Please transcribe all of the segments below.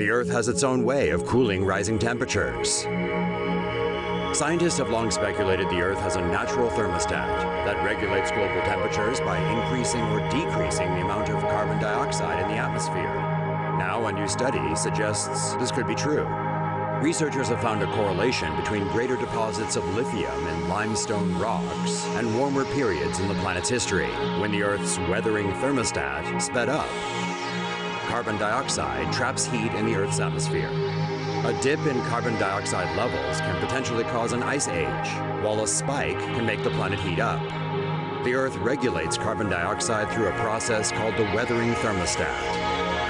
The Earth has its own way of cooling rising temperatures. Scientists have long speculated the Earth has a natural thermostat that regulates global temperatures by increasing or decreasing the amount of carbon dioxide in the atmosphere. Now, a new study suggests this could be true. Researchers have found a correlation between greater deposits of lithium in limestone rocks and warmer periods in the planet's history, when the Earth's weathering thermostat sped up. Carbon dioxide traps heat in the Earth's atmosphere. A dip in carbon dioxide levels can potentially cause an ice age, while a spike can make the planet heat up. The Earth regulates carbon dioxide through a process called the weathering thermostat.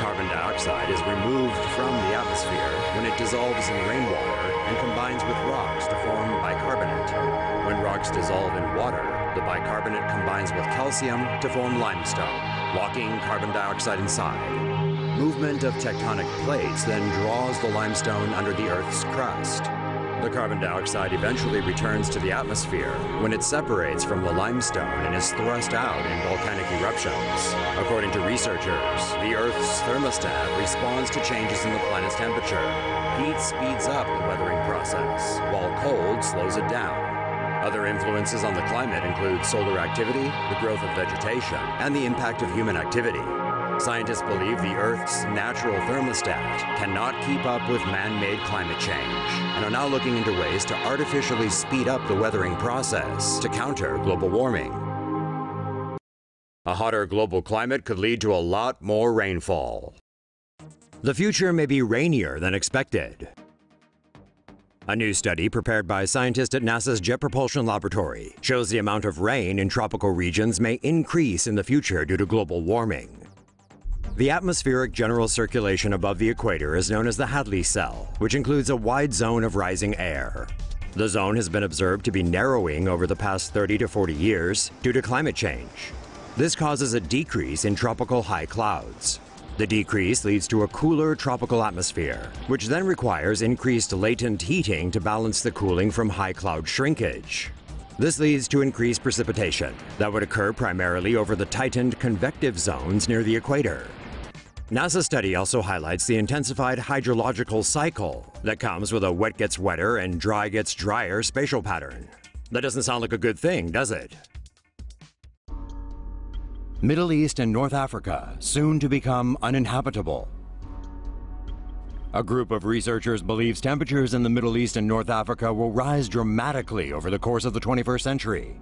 Carbon dioxide is removed from the atmosphere when it dissolves in rainwater and combines with rocks to form bicarbonate. When rocks dissolve in water, the bicarbonate combines with calcium to form limestone, locking carbon dioxide inside. Movement of tectonic plates then draws the limestone under the Earth's crust. The carbon dioxide eventually returns to the atmosphere when it separates from the limestone and is thrust out in volcanic eruptions. According to researchers, the Earth's thermostat responds to changes in the planet's temperature. Heat speeds up the weathering process, while cold slows it down. Other influences on the climate include solar activity, the growth of vegetation, and the impact of human activity. Scientists believe the Earth's natural thermostat cannot keep up with man-made climate change and are now looking into ways to artificially speed up the weathering process to counter global warming. A hotter global climate could lead to a lot more rainfall. The future may be rainier than expected. A new study prepared by scientists at NASA's Jet Propulsion Laboratory shows the amount of rain in tropical regions may increase in the future due to global warming. The atmospheric general circulation above the equator is known as the Hadley cell, which includes a wide zone of rising air. The zone has been observed to be narrowing over the past 30 to 40 years due to climate change. This causes a decrease in tropical high clouds. The decrease leads to a cooler tropical atmosphere, which then requires increased latent heating to balance the cooling from high cloud shrinkage. This leads to increased precipitation that would occur primarily over the tightened convective zones near the equator. NASA's study also highlights the intensified hydrological cycle that comes with a wet gets wetter and dry gets drier spatial pattern. That doesn't sound like a good thing, does it? Middle East and North Africa soon to become uninhabitable. A group of researchers believes temperatures in the Middle East and North Africa will rise dramatically over the course of the 21st century.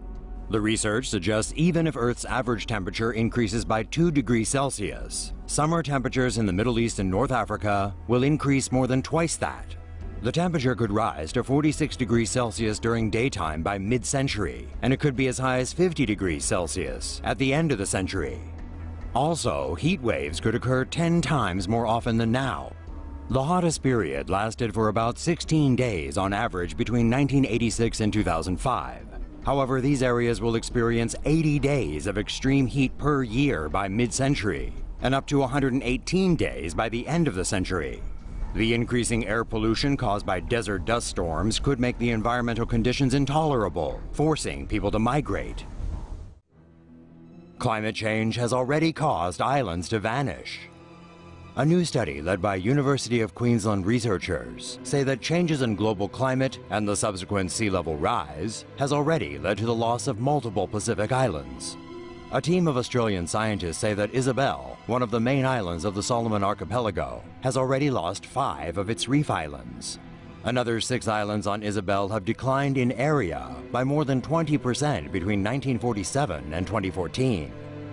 The research suggests even if Earth's average temperature increases by 2 degrees Celsius, summer temperatures in the Middle East and North Africa will increase more than twice that. The temperature could rise to 46 degrees Celsius during daytime by mid-century, and it could be as high as 50 degrees Celsius at the end of the century. Also, heat waves could occur 10 times more often than now. The hottest period lasted for about 16 days on average between 1986 and 2005. However, these areas will experience 80 days of extreme heat per year by mid-century, and up to 118 days by the end of the century. The increasing air pollution caused by desert dust storms could make the environmental conditions intolerable, forcing people to migrate. Climate change has already caused islands to vanish. A new study led by University of Queensland researchers say that changes in global climate and the subsequent sea level rise has already led to the loss of multiple Pacific islands. A team of Australian scientists say that Isabel, one of the main islands of the Solomon Archipelago, has already lost 5 of its reef islands. Another 6 islands on Isabel have declined in area by more than 20% between 1947 and 2014.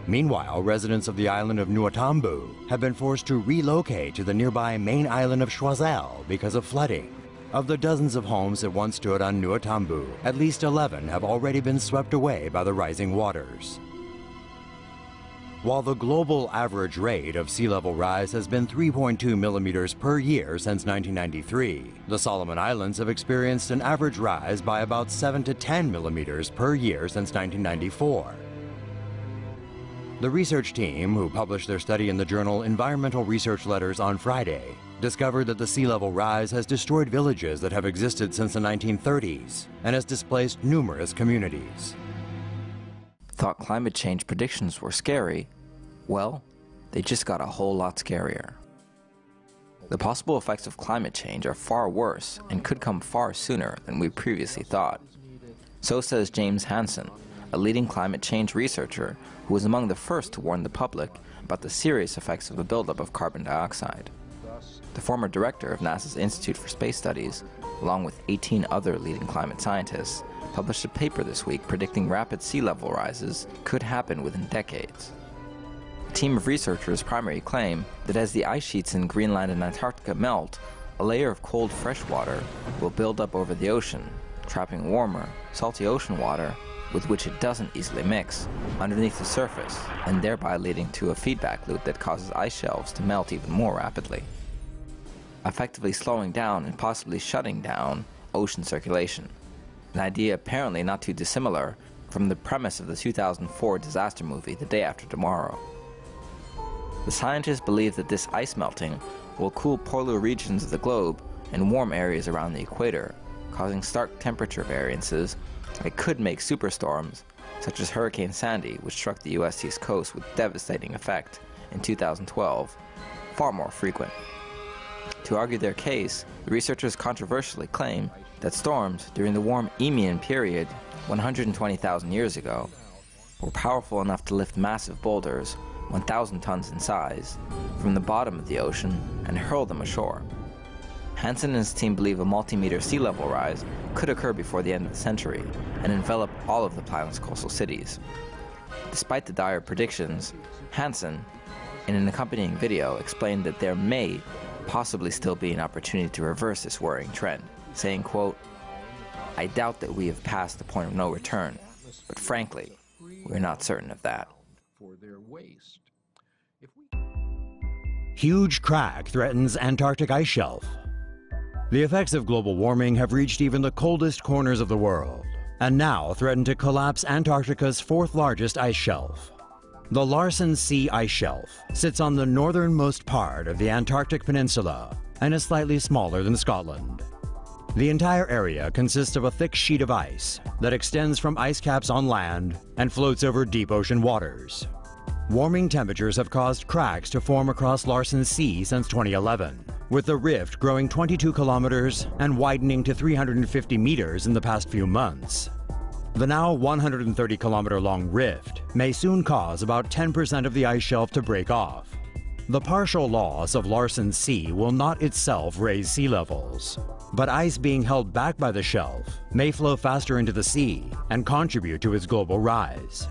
Meanwhile, residents of the island of Nuatambu have been forced to relocate to the nearby main island of Choiseul because of flooding. Of the dozens of homes that once stood on Nuatambu, at least 11 have already been swept away by the rising waters. While the global average rate of sea level rise has been 3.2 millimeters per year since 1993, the Solomon Islands have experienced an average rise by about 7 to 10 millimeters per year since 1994. The research team, who published their study in the journal Environmental Research Letters on Friday, discovered that the sea level rise has destroyed villages that have existed since the 1930s and has displaced numerous communities. Thought climate change predictions were scary? Well, they just got a whole lot scarier. The possible effects of climate change are far worse and could come far sooner than we previously thought. So says James Hansen, a leading climate change researcher who was among the first to warn the public about the serious effects of the buildup of carbon dioxide. The former director of NASA's Institute for Space Studies, along with 18 other leading climate scientists, published a paper this week predicting rapid sea level rises could happen within decades. A team of researchers' primary claim that as the ice sheets in Greenland and Antarctica melt, a layer of cold fresh water will build up over the ocean, trapping warmer, salty ocean water with which it doesn't easily mix underneath the surface, and thereby leading to a feedback loop that causes ice shelves to melt even more rapidly, effectively slowing down and possibly shutting down ocean circulation, an idea apparently not too dissimilar from the premise of the 2004 disaster movie The Day After Tomorrow. The scientists believe that this ice melting will cool polar regions of the globe and warm areas around the equator, causing stark temperature variances that could make superstorms, such as Hurricane Sandy, which struck the U.S. East Coast with devastating effect in 2012, far more frequent. To argue their case, the researchers controversially claim that storms during the warm Eemian period 120,000 years ago were powerful enough to lift massive boulders 1,000 tons in size from the bottom of the ocean and hurl them ashore. Hansen and his team believe a multi-meter sea level rise could occur before the end of the century and envelop all of the planet's coastal cities. Despite the dire predictions, Hansen, in an accompanying video, explained that there may possibly still be an opportunity to reverse this worrying trend, saying, quote, "I doubt that we have passed the point of no return, but frankly, we're not certain of that." Huge crack threatens Antarctic ice shelf. The effects of global warming have reached even the coldest corners of the world, and now threaten to collapse Antarctica's fourth largest ice shelf. The Larsen C ice shelf sits on the northernmost part of the Antarctic Peninsula and is slightly smaller than Scotland. The entire area consists of a thick sheet of ice that extends from ice caps on land and floats over deep ocean waters. Warming temperatures have caused cracks to form across Larsen C since 2011, with the rift growing 22 kilometers and widening to 350 meters in the past few months. The now 130-kilometer-long rift may soon cause about 10% of the ice shelf to break off. The partial loss of Larsen C will not itself raise sea levels, but ice being held back by the shelf may flow faster into the sea and contribute to its global rise.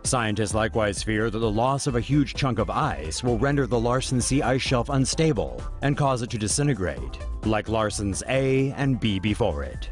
Scientists likewise fear that the loss of a huge chunk of ice will render the Larsen C ice shelf unstable and cause it to disintegrate, like Larsen's A and B before it.